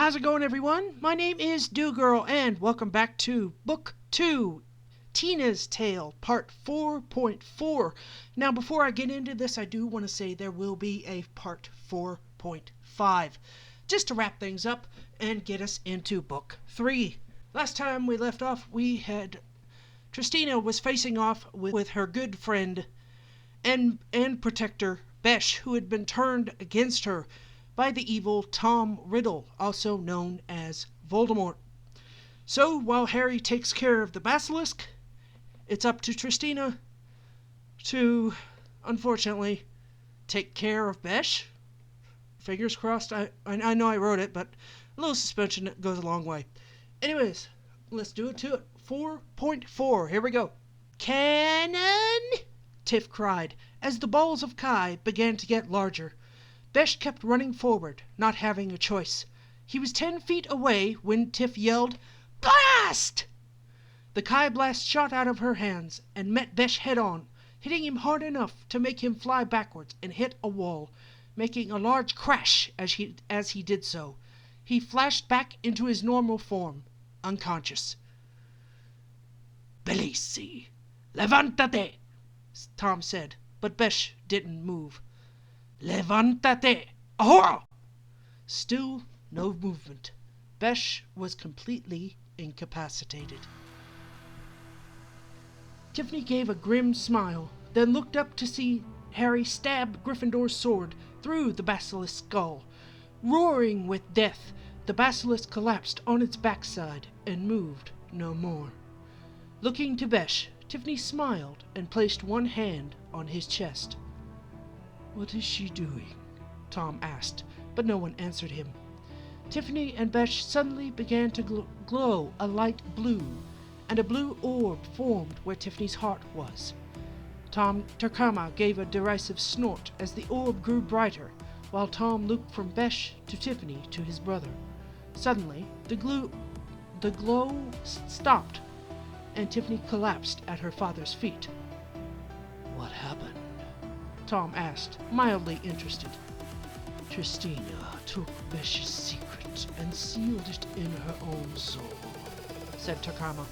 How's it going, everyone? My name is Dieugirl, and welcome back to Book 2, Tina's Tale, Part 4.4. Now, before I get into this, I do want to say there will be a Part 4.5, just to wrap things up and get us into Book 3. Last time we left off, Tristina was facing off with her good friend and protector, Besh, who had been turned against her by the evil Tom Riddle, also known as Voldemort. So, while Harry takes care of the basilisk, it's up to Tristina to, unfortunately, take care of Besh. Fingers crossed. I know I wrote it, but a little suspension goes a long way. Anyways, let's do it to it. 4.4, here we go. Cannon! Tiff cried, as the balls of Kai began to get larger. Besh kept running forward, not having a choice. He was 10 feet away when Tiff yelled, "Blast!" The Kai blast shot out of her hands and met Besh head-on, hitting him hard enough to make him fly backwards and hit a wall, making a large crash as he did so. He flashed back into his normal form, unconscious. "Bellissimi! Levantate!" Tom said, but Besh didn't move. "Levantate! Ahora!" Still no movement. Besh was completely incapacitated. Tiffany gave a grim smile, then looked up to see Harry stab Gryffindor's sword through the basilisk's skull. Roaring with death, the basilisk collapsed on its backside and moved no more. Looking to Besh, Tiffany smiled and placed one hand on his chest. "What is she doing?" Tom asked, but no one answered him. Tiffany and Besh suddenly began to glow a light blue, and a blue orb formed where Tiffany's heart was. Turkama gave a derisive snort as the orb grew brighter, while Tom looked from Besh to Tiffany to his brother. Suddenly, the glow stopped, and Tiffany collapsed at her father's feet. "What happened?" Tom asked, mildly interested. "Tristina took Besh's secret and sealed it in her own soul," said Turkama.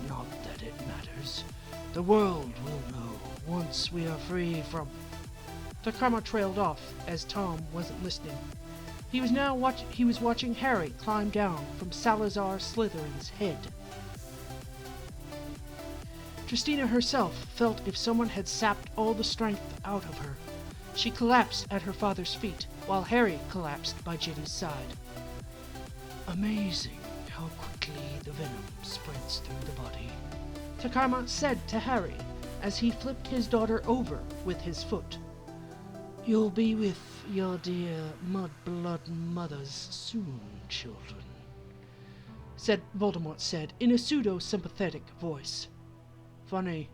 "Not that it matters. The world will know once we are free from—" Turkama trailed off as Tom wasn't listening. He was watching Harry climb down from Salazar Slytherin's head. Tristina herself felt if someone had sapped all the strength out of her. She collapsed at her father's feet, while Harry collapsed by Ginny's side. "Amazing how quickly the venom spreads through the body," Turkama said to Harry as he flipped his daughter over with his foot. "You'll be with your dear mud-blood mothers soon, children," Voldemort said in a pseudo-sympathetic voice. "Funny,"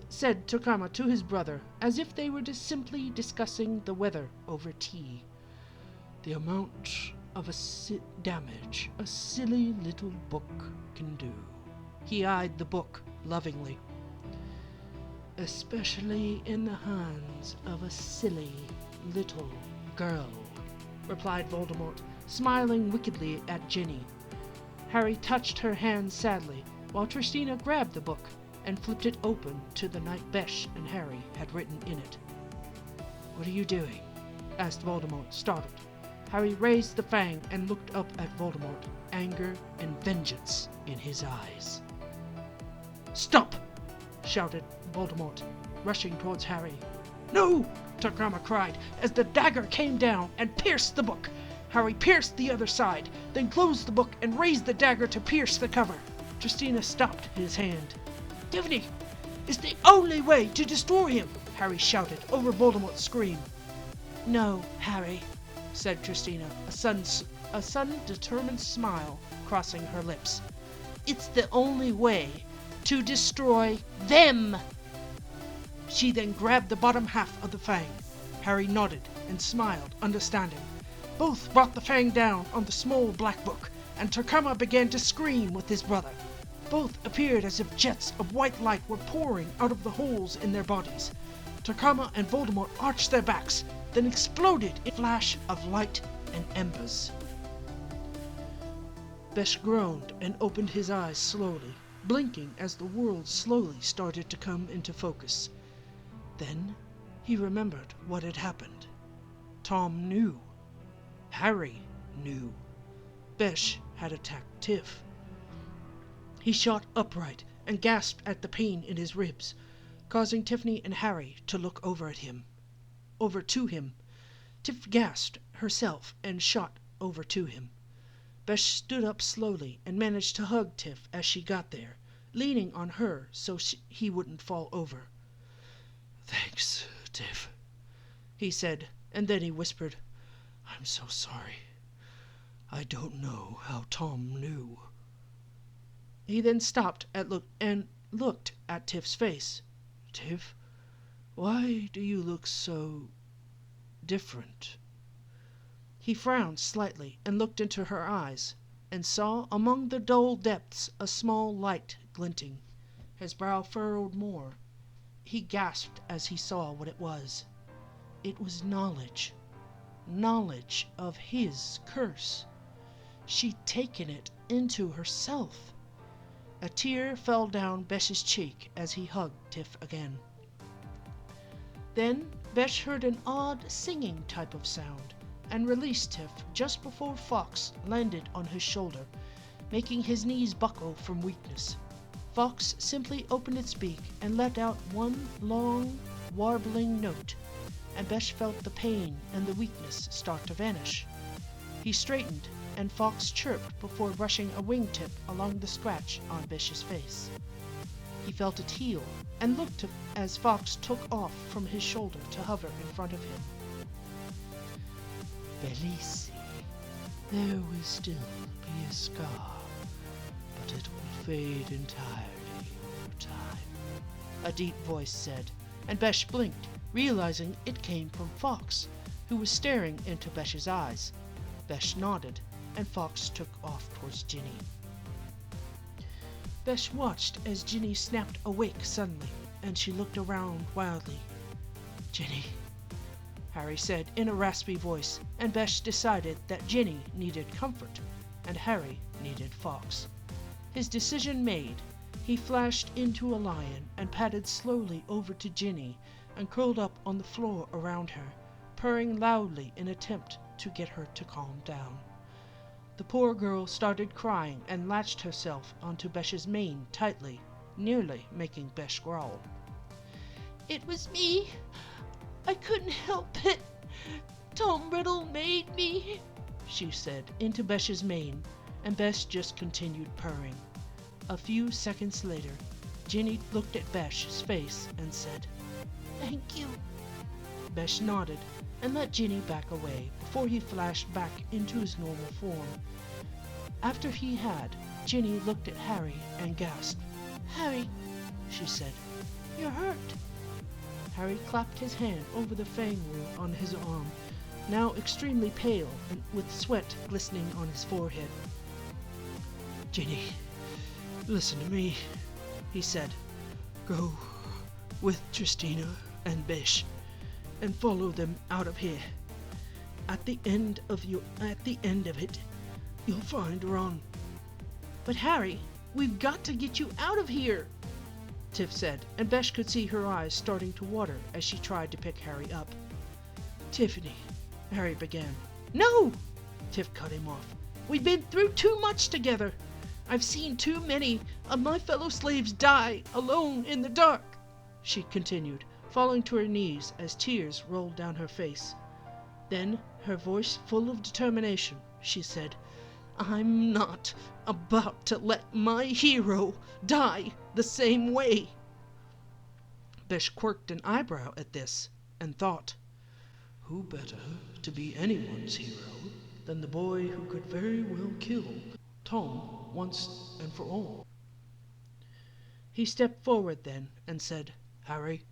said Turkama to his brother, as if they were simply discussing the weather over tea. "The amount of damage a silly little book can do." He eyed the book lovingly. "Especially in the hands of a silly little girl," replied Voldemort, smiling wickedly at Ginny. Harry touched her hand sadly, while Tristina grabbed the book and flipped it open to the night Besh and Harry had written in it. "What are you doing?" asked Voldemort, startled. Harry raised the fang and looked up at Voldemort, anger and vengeance in his eyes. "Stop!" shouted Voldemort, rushing towards Harry. "No!" Turkama cried, as the dagger came down and pierced the book. Harry pierced the other side, then closed the book and raised the dagger to pierce the cover. Tristina stopped his hand. "Tiffany, it's the only way to destroy him!" Harry shouted over Voldemort's scream. "No, Harry," said Tristina, a sudden determined smile crossing her lips. "It's the only way to destroy them!" She then grabbed the bottom half of the fang. Harry nodded and smiled, understanding. Both brought the fang down on the small black book, and Turkama began to scream with his brother. Both appeared as if jets of white light were pouring out of the holes in their bodies. Turkama and Voldemort arched their backs, then exploded in a flash of light and embers. Besh groaned and opened his eyes slowly, blinking as the world slowly started to come into focus. Then he remembered what had happened. Tom knew. Harry knew. Besh had attacked Tiff. He shot upright and gasped at the pain in his ribs, causing Tiffany and Harry to look over to him. Tiff gasped herself and shot over to him. Besh stood up slowly and managed to hug Tiff as she got there, leaning on her so he wouldn't fall over. "Thanks, Tiff," he said, and then he whispered, "I'm so sorry. I don't know how Tom knew." He then stopped and looked at Tiff's face. "Tiff, why do you look so different?" He frowned slightly and looked into her eyes, and saw among the dull depths a small light glinting. His brow furrowed more. He gasped as he saw what it was. It was knowledge. Knowledge of his curse. She'd taken it into herself. A tear fell down Besh's cheek as he hugged Tiff again. Then Besh heard an odd singing type of sound and released Tiff just before Fox landed on his shoulder, making his knees buckle from weakness. Fox simply opened its beak and let out one long, warbling note, and Besh felt the pain and the weakness start to vanish. He straightened, and Fox chirped before brushing a wingtip along the scratch on Besh's face. He felt it heal, and looked as Fox took off from his shoulder to hover in front of him. "Bellissimi, there will still be a scar, but it will fade entirely over time," a deep voice said, and Besh blinked, realizing it came from Fox, who was staring into Besh's eyes. Besh nodded, and Fox took off towards Ginny. Besh watched as Ginny snapped awake suddenly, and she looked around wildly. "Ginny," Harry said in a raspy voice, and Besh decided that Ginny needed comfort, and Harry needed Fox. His decision made, he flashed into a lion and padded slowly over to Ginny and curled up on the floor around her, purring loudly in attempt to get her to calm down. The poor girl started crying and latched herself onto Besh's mane tightly, nearly making Besh growl. "It was me. I couldn't help it. Tom Riddle made me," she said into Besh's mane, and Besh just continued purring. A few seconds later, Ginny looked at Besh's face and said, "Thank you." Besh nodded and let Ginny back away before he flashed back into his normal form. After he had, Ginny looked at Harry and gasped. "Harry," she said, "you're hurt." Harry clapped his hand over the fang wound on his arm, now extremely pale and with sweat glistening on his forehead. "Ginny, listen to me," he said. "Go with Tristina and Besh and follow them out of here. At the end of it, you'll find Ron." "But Harry, we've got to get you out of here," Tiff said, and Besh could see her eyes starting to water as she tried to pick Harry up. "Tiffany," Harry began. "No!" Tiff cut him off. "We've been through too much together. I've seen too many of my fellow slaves die alone in the dark," she continued, falling to her knees as tears rolled down her face. Then, her voice full of determination, she said, "I'm not about to let my hero die the same way." Besh quirked an eyebrow at this and thought, who better to be anyone's hero than the boy who could very well kill Tom once and for all? He stepped forward then and said, "Harry,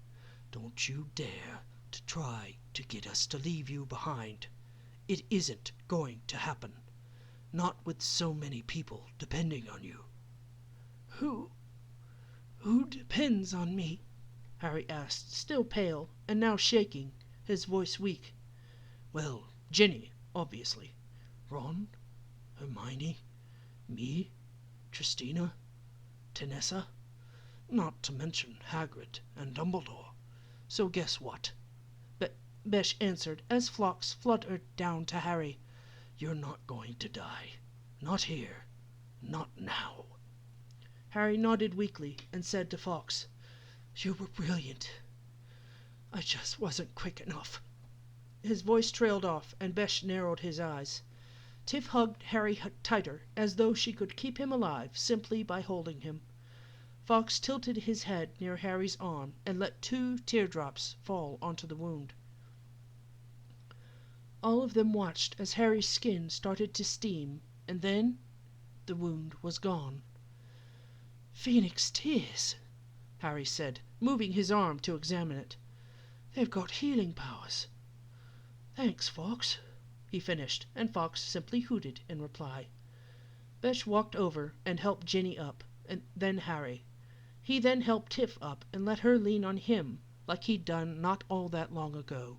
don't you dare to try to get us to leave you behind. It isn't going to happen. Not with so many people depending on you." Who depends on me?" Harry asked, still pale and now shaking, his voice weak. "Well, Ginny, obviously. Ron, Hermione, Me? Tristina? Tenessa? Not to mention Hagrid and Dumbledore. So guess what? Besh answered as Phlox fluttered down to Harry. You're not going to die. Not here. Not now. Harry nodded weakly and said to Fawkes, You were brilliant. I just wasn't quick enough. His voice trailed off, and Besh narrowed his eyes. Tiff hugged Harry tighter, as though she could keep him alive simply by holding him. Fawkes tilted his head near Harry's arm and let 2 teardrops fall onto the wound. All of them watched as Harry's skin started to steam, and then the wound was gone. Phoenix tears, Harry said, moving his arm to examine it. They've got healing powers. Thanks, Fawkes, he finished, and Fawkes simply hooted in reply. Besh walked over and helped Ginny up, and then Harry. He then helped Tiff up and let her lean on him, like he'd done not all that long ago.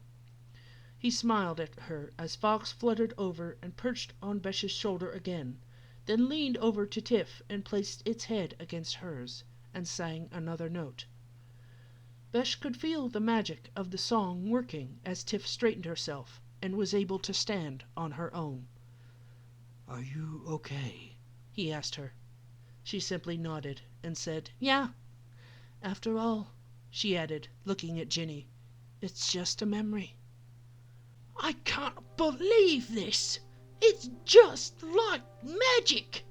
He smiled at her as Fawkes fluttered over and perched on Besh's shoulder again, then leaned over to Tiff and placed its head against hers, and sang another note. Besh could feel the magic of the song working as Tiff straightened herself and was able to stand on her own. Are you okay? He asked her. She simply nodded and said, Yeah. After all, she added, looking at Ginny, it's just a memory. I can't believe this. It's just like magic,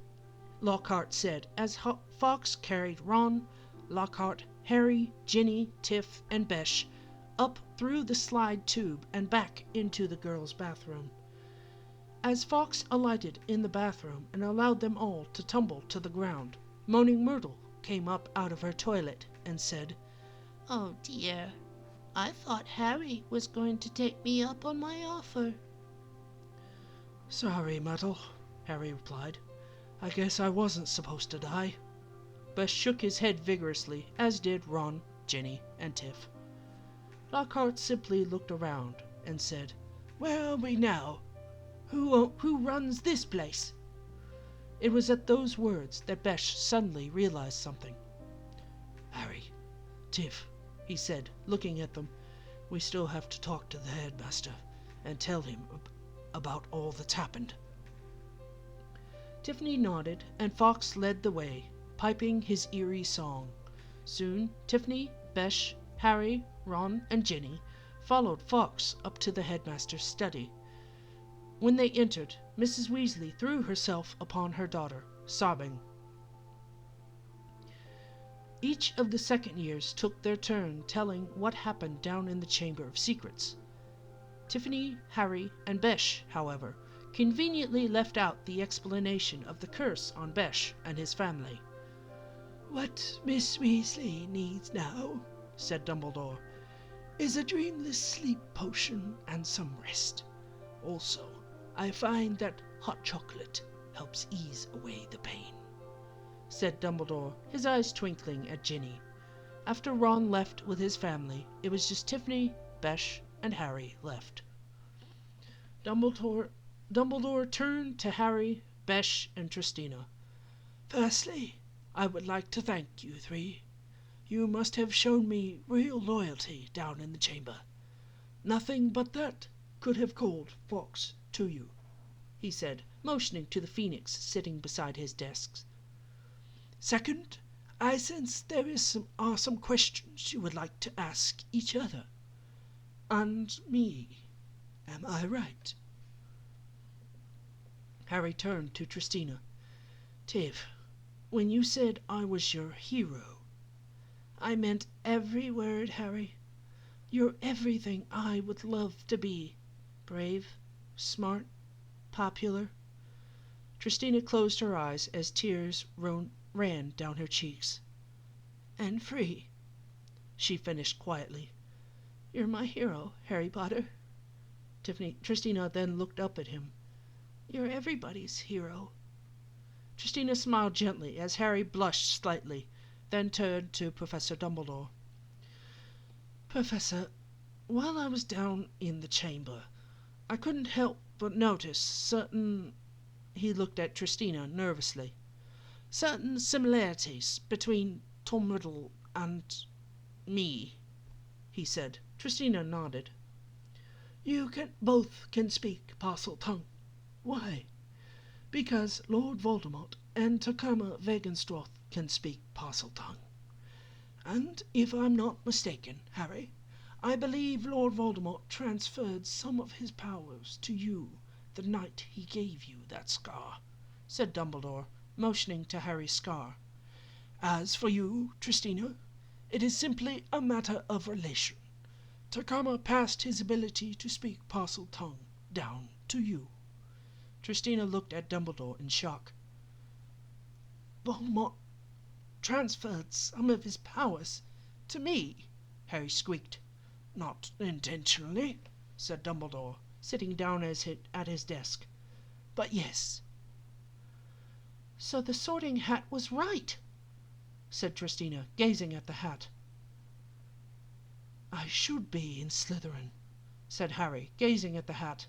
Lockhart said as Fawkes carried Ron, Lockhart, Harry, Ginny, Tiff, and Besh up through the slide tube and back into the girls' bathroom. As Fawkes alighted in the bathroom and allowed them all to tumble to the ground, Moaning Myrtle came up out of her toilet and said, Oh dear, I thought Harry was going to take me up on my offer. Sorry, Myrtle, Harry replied. I guess I wasn't supposed to die. Besh shook his head vigorously, as did Ron, Ginny, and Tiff. Lockhart simply looked around and said, Where are we now? Who runs this place? It was at those words that Besh suddenly realized something. Harry, Tiff, he said, looking at them, we still have to talk to the headmaster and tell him about all that's happened. Tiffany nodded, and Fawkes led the way, piping his eerie song. Soon Tiffany, Besh, Harry, Ron, and Ginny followed Fawkes up to the headmaster's study. When they entered, Mrs. Weasley threw herself upon her daughter, sobbing. Each of the second years took their turn telling what happened down in the Chamber of Secrets. Tiffany, Harry, and Besh, however, conveniently left out the explanation of the curse on Besh and his family. What Miss Weasley needs now, said Dumbledore, is a dreamless sleep potion and some rest. Also, I find that hot chocolate helps ease away the pain, said Dumbledore, his eyes twinkling at Ginny. After Ron left with his family, it was just Tiffany, Besh, and Harry left. Dumbledore turned to Harry, Besh, and Tristina. Firstly, I would like to thank you 3. You must have shown me real loyalty down in the chamber. Nothing but that could have called Fawkes to you, he said, motioning to the Phoenix sitting beside his desk. Second, I sense there are some questions you would like to ask each other. And me. Am I right? Harry turned to Tristina. Tiff, when you said I was your hero, I meant every word, Harry. You're everything I would love to be. Brave, smart, popular. Tristina closed her eyes as tears ran down her cheeks. And free, she finished quietly. You're my hero, Harry Potter. Tristina then looked up at him. You're everybody's hero. Tristina smiled gently as Harry blushed slightly, then turned to Professor Dumbledore. Professor, while I was down in the chamber, I couldn't help but notice certain... he looked at Tristina nervously. "Certain similarities between Tom Riddle and me," he said. Tristina nodded. "You both can speak parcel tongue. Why? Because Lord Voldemort and Takama Wagenstroth can speak parcel tongue. And if I'm not mistaken, Harry, I believe Lord Voldemort transferred some of his powers to you the night he gave you that scar," said Dumbledore, motioning to Harry's scar. "As for you, Tristina, it is simply a matter of relation. Takama passed his ability to speak parcel tongue down to you." Tristina looked at Dumbledore in shock. "Voldemort transferred some of his powers to me," Harry squeaked. "Not intentionally," said Dumbledore, sitting down at his desk. "But yes." "So the Sorting Hat was right," said Tristina, gazing at the hat. "I should be in Slytherin," said Harry, gazing at the hat.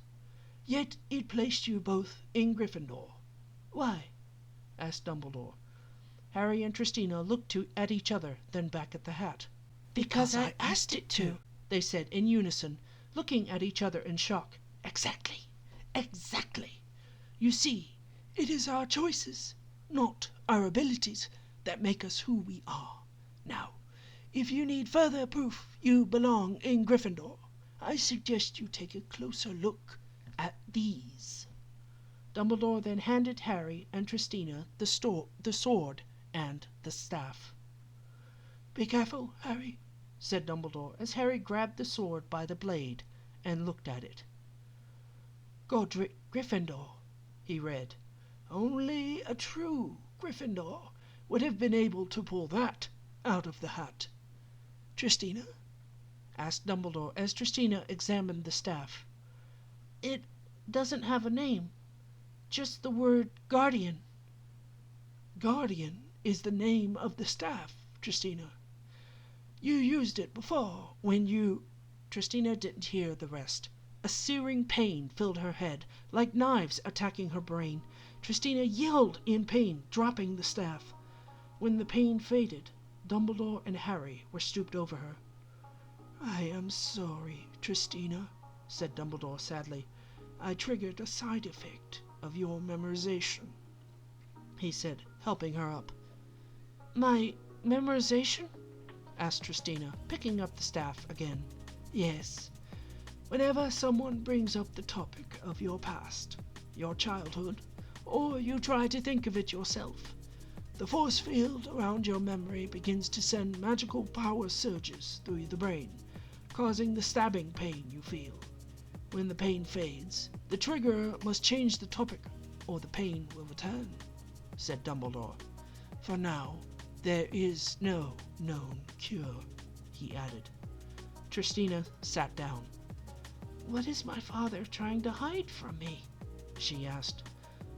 "Yet it placed you both in Gryffindor. Why?" asked Dumbledore. Harry and Tristina looked at each other, then back at the hat. "Because I asked it to," they said in unison, looking at each other in shock. "Exactly, exactly. You see, it is our choices, not our abilities, that make us who we are. Now, if you need further proof you belong in Gryffindor, I suggest you take a closer look at these." Dumbledore then handed Harry and Tristina the sword and the staff. "Be careful, Harry," said Dumbledore, as Harry grabbed the sword by the blade and looked at it. "Godric Gryffindor," he read. "Only a true Gryffindor would have been able to pull that out of the hat." "Tristina?" asked Dumbledore as Tristina examined the staff. "It doesn't have a name, just the word Guardian." "Guardian is the name of the staff, Tristina. You used it before when you—" Tristina didn't hear the rest. A searing pain filled her head, like knives attacking her brain. Tristina yelled in pain, dropping the staff. When the pain faded, Dumbledore and Harry were stooped over her. "I am sorry, Tristina," said Dumbledore sadly. "I triggered a side effect of your memorization," he said, helping her up. "My memorization?" asked Tristina, picking up the staff again. "Yes. Whenever someone brings up the topic of your past, your childhood, or you try to think of it yourself, the force field around your memory begins to send magical power surges through the brain, causing the stabbing pain you feel. When the pain fades, the trigger must change the topic, or the pain will return," said Dumbledore. "For now, there is no known cure," he added. Tristina sat down. "What is my father trying to hide from me?" she asked.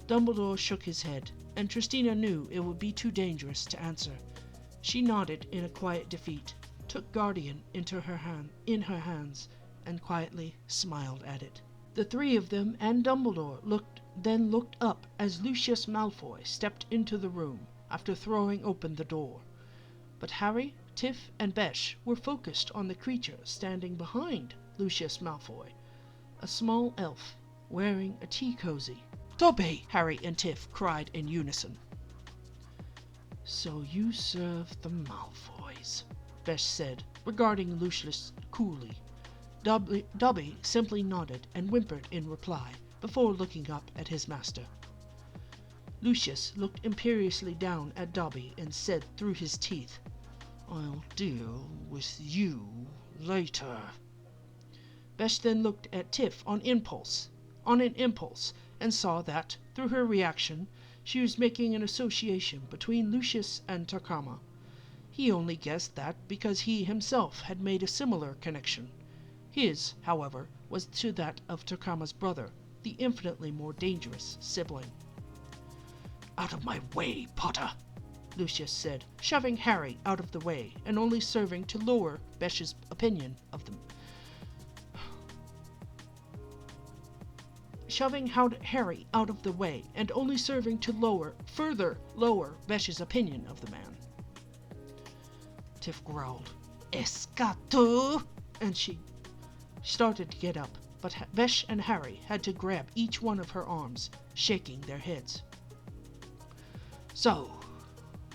Dumbledore shook his head, and Tristina knew it would be too dangerous to answer. She nodded in a quiet defeat, took Guardian in her hands, and quietly smiled at it. The three of them and Dumbledore looked up as Lucius Malfoy stepped into the room after throwing open the door. But Harry, Tiff, and Besh were focused on the creature standing behind Lucius Malfoy, a small elf wearing a tea cozy. "Dobby!" Harry and Tiff cried in unison. "So you serve the Malfoys," Besh said, regarding Lucius coolly. Dobby simply nodded and whimpered in reply, before looking up at his master. Lucius looked imperiously down at Dobby and said through his teeth, "I'll deal with you later." Besh then looked at Tiff on an impulse, and saw that, through her reaction, she was making an association between Lucius and Takama. He only guessed that because he himself had made a similar connection. His, however, was to that of Takama's brother, the infinitely more dangerous sibling. "Out of my way, Potter," Lucius said, shoving Harry out of the way and only serving to lower Besh's opinion of them. shoving Harry out of the way and only serving to further lower Besh's opinion of the man. Tiff growled, "Escato!" and she started to get up, but Besh and Harry had to grab each one of her arms, shaking their heads. "So,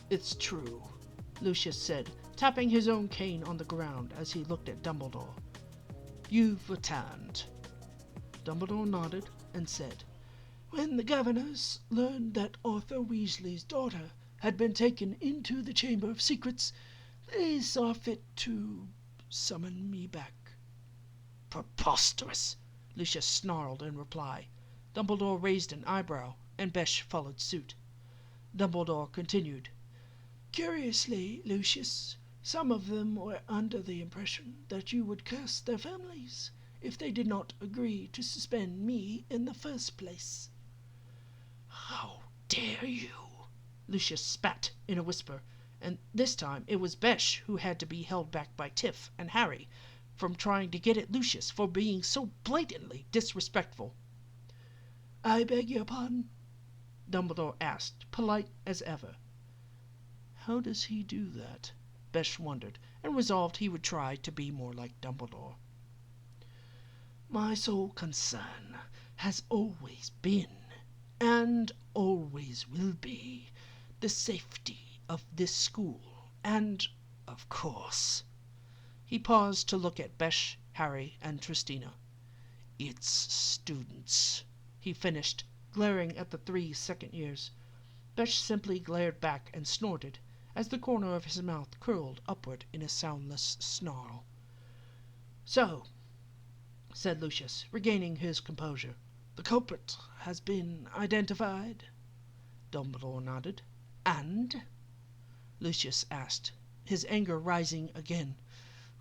it's true," Lucius said, tapping his own cane on the ground as he looked at Dumbledore. "You've returned." Dumbledore nodded and said, "When the governors learned that Arthur Weasley's daughter had been taken into the Chamber of Secrets, they saw fit to summon me back." "Preposterous!" Lucius snarled in reply. Dumbledore raised an eyebrow, and Besh followed suit. Dumbledore continued, "Curiously, Lucius, some of them were under the impression that you would curse their families if they did not agree to suspend me in the first place." "How dare you!" Lucius spat in a whisper, and this time it was Besh who had to be held back by Tiff and Harry from trying to get at Lucius for being so blatantly disrespectful. "I beg your pardon?" Dumbledore asked, polite as ever. How does he do that? Besh wondered, and resolved he would try to be more like Dumbledore. "My sole concern has always been, and always will be, the safety of this school, and, of course," he paused to look at Besh, Harry, and Tristina, "its students," he finished, glaring at the 3 second years. Besh simply glared back and snorted, as the corner of his mouth curled upward in a soundless snarl. "So," said Lucius, regaining his composure, "the culprit has been identified?" Dumbledore nodded. "And?" Lucius asked, his anger rising again.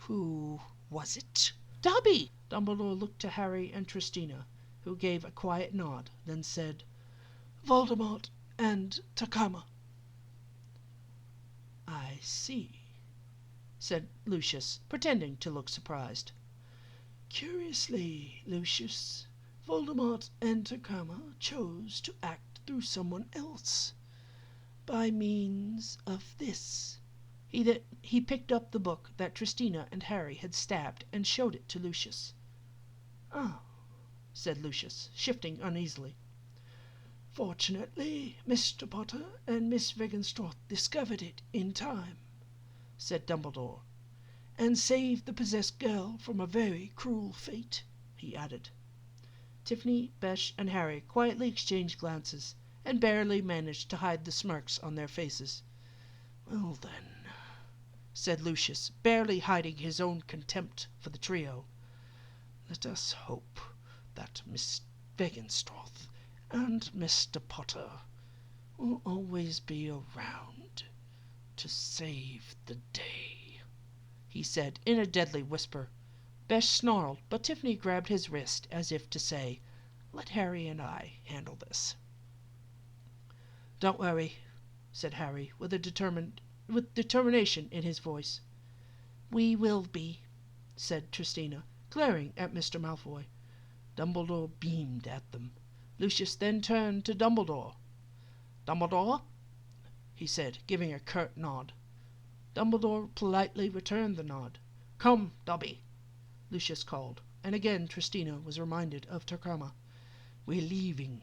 "Who was it?" "Dobby!" Dumbledore looked to Harry and Tristina, who gave a quiet nod, then said, "Voldemort and Takama." "I see," said Lucius, pretending to look surprised. "Curiously, Lucius, Voldemort and Takama chose to act through someone else, by means of this." He picked up the book that Tristina and Harry had stabbed and showed it to Lucius. "Oh," said Lucius, shifting uneasily. "Fortunately, Mr. Potter and Miss Wiggenstoth discovered it in time," said Dumbledore, "and saved the possessed girl from a very cruel fate," he added. Tiffany, Besh, and Harry quietly exchanged glances, and barely managed to hide the smirks on their faces. "Well, then," said Lucius, barely hiding his own contempt for the trio, "let us hope that Miss Wiggenstoth and Mr. Potter will always be around to save the day," he said in a deadly whisper. Besh snarled, but Tiffany grabbed his wrist as if to say, "Let Harry and I handle this." "Don't worry," said Harry, with determination in his voice. "We will be," said Tristina, glaring at Mr. Malfoy. Dumbledore beamed at them. Lucius then turned to Dumbledore. "Dumbledore?" he said, giving a curt nod. Dumbledore politely returned the nod. "Come, Dobby," Lucius called, and again Tristina was reminded of Takama. "We're leaving."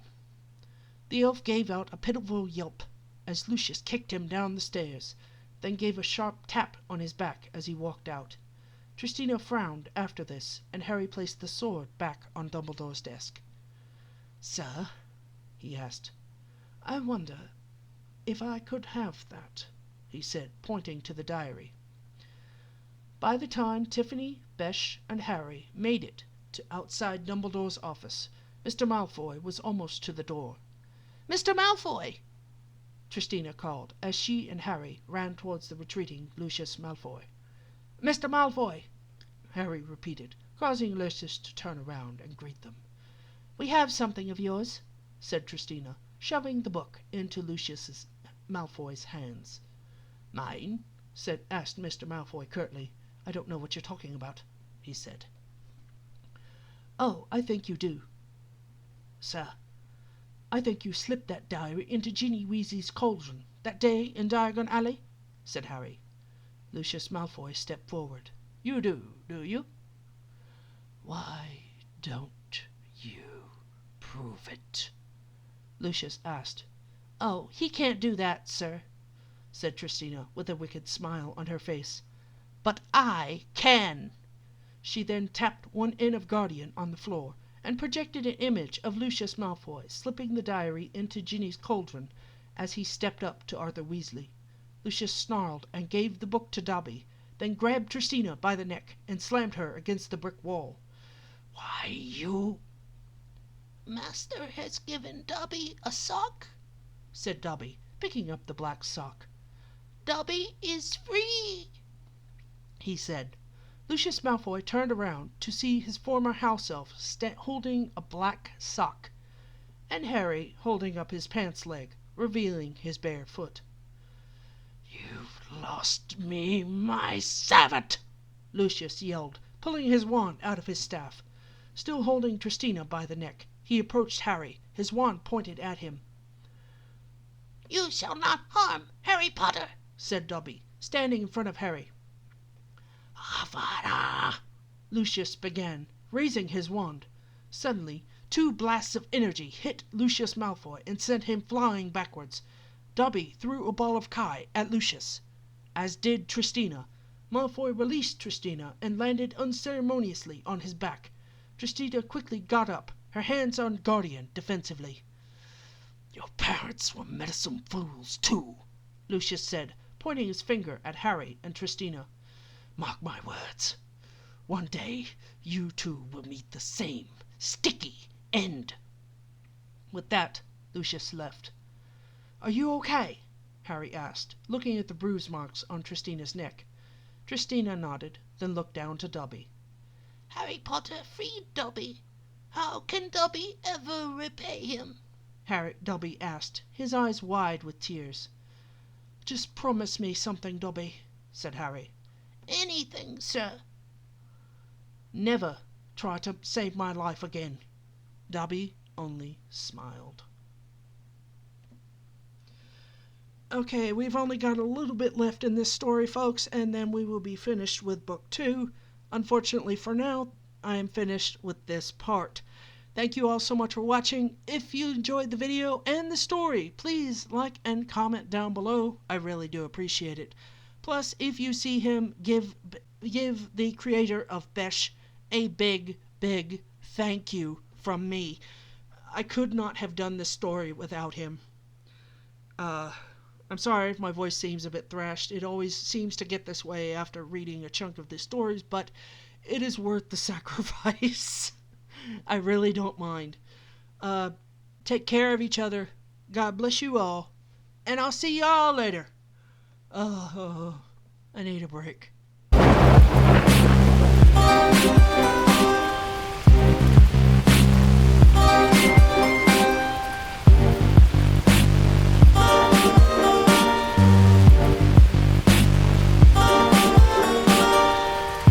The elf gave out a pitiful yelp as Lucius kicked him down the stairs, then gave a sharp tap on his back as he walked out. Tristina frowned after this, and Harry placed the sword back on Dumbledore's desk. "Sir," he asked, "I wonder if I could have that," he said, pointing to the diary. By the time Tiffany, Besh, and Harry made it to outside Dumbledore's office, Mr. Malfoy was almost to the door. "Mr. Malfoy!" Tristina called, as she and Harry ran towards the retreating Lucius Malfoy. "Mr. Malfoy!" Harry repeated, causing Lucius to turn around and greet them. "We have something of yours," said Tristina, shoving the book into Lucius Malfoy's hands. "Mine?" asked Mr. Malfoy curtly. "I don't know what you're talking about," he said. "Oh, I think you do." sir. I think you slipped that diary into Ginny Weasley's cauldron that day in Diagon Alley, said Harry. Lucius Malfoy stepped forward. You do you? Why don't you prove it? Lucius asked. Oh, he can't do that, sir, said Tristina, with a wicked smile on her face. But I can. She then tapped one end of Guardian on the floor and projected an image of Lucius Malfoy slipping the diary into Ginny's cauldron as he stepped up to Arthur Weasley. Lucius snarled and gave the book to Dobby, then grabbed Tristina by the neck and slammed her against the brick wall. Why, you... Master has given Dobby a sock, said Dobby, picking up the black sock. Dobby is free, he said. Lucius Malfoy turned around to see his former house elf holding a black sock, and Harry holding up his pants leg, revealing his bare foot. You've lost me, my savant, Lucius yelled, pulling his wand out of his staff. Still holding Tristina by the neck, he approached Harry, his wand pointed at him. You shall not harm Harry Potter, said Dobby, standing in front of Harry. Avada! Lucius began, raising his wand. Suddenly, two blasts of energy hit Lucius Malfoy and sent him flying backwards. Dobby threw a ball of Kai at Lucius, as did Tristina. Malfoy released Tristina and landed unceremoniously on his back. Tristina quickly got up, her hands on Guardian defensively. Your parents were meddlesome fools, too, Lucius said, pointing his finger at Harry and Tristina. Mark my words. One day you two will meet the same sticky end. With that, Lucius left. Are you okay? Harry asked, looking at the bruise marks on Tristina's neck. Tristina nodded, then looked down to Dobby. Harry Potter freed Dobby. How can Dobby ever repay him? Dobby asked, his eyes wide with tears. Just promise me something, Dobby, said Harry. Anything, sir. Never try to save my life again. Dobby only smiled. Okay, we've only got a little bit left in this story, folks, and then we will be finished with Book 2. Unfortunately for now, I am finished with this part. Thank you all so much for watching. If you enjoyed the video and the story, please like and comment down below. I really do appreciate it. Plus, if you see him, give the creator of Besh a big, big thank you from me. I could not have done this story without him. I'm sorry if my voice seems a bit thrashed. It always seems to get this way after reading a chunk of the stories, but it is worth the sacrifice. I really don't mind. Take care of each other. God bless you all. And I'll see y'all later. I need a break.